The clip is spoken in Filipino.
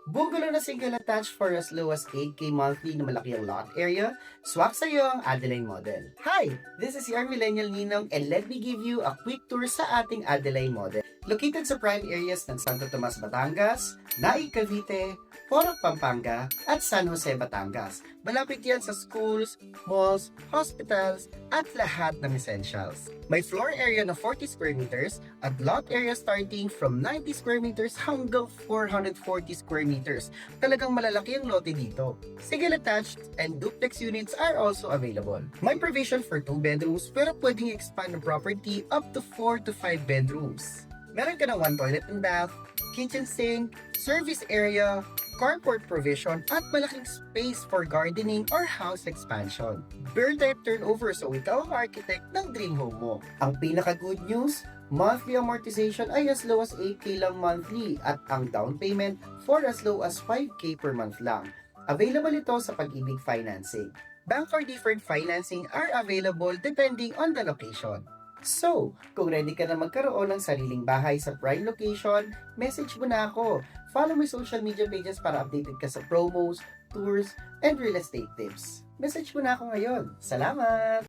Bungalow na single attached for as low as 8K monthly na malaki ang lot area, swak sa iyo ang Adeline model. Hi! This is your Millennial Ninong and let me give you a quick tour sa ating Adeline model. Located sa prime areas ng Santo Tomas, Batangas, Naig, Cavite, Porac, Pampanga, at San Jose, Batangas. Malapit yan sa schools, malls, hospitals, at lahat ng essentials. May floor area na 40 square meters at lot area starting from 90 square meters hanggang 440 square meters. Talagang malalaki ang lote dito. Single attached and duplex units are also available. May provision for 2 bedrooms pero pwedeng expand ang property up to 4 to 5 bedrooms. Meron ka ng 1 toilet and bath, kitchen sink, service area, carport provision, at malaking space for gardening or house expansion. Bird type turnover, so ikaw ang architect ng dream home mo. Ang pinaka good news, monthly amortization ay as low as 8K lang monthly at ang down payment for as low as 5K per month lang. Available ito sa Pag-ibig Financing. Bank or different financing are available depending on the location. So, kung ready ka na magkaroon ng sariling bahay sa prime location, message mo na ako. Follow my social media pages para updated ka sa promos, tours, and real estate tips. Message mo na ako ngayon. Salamat!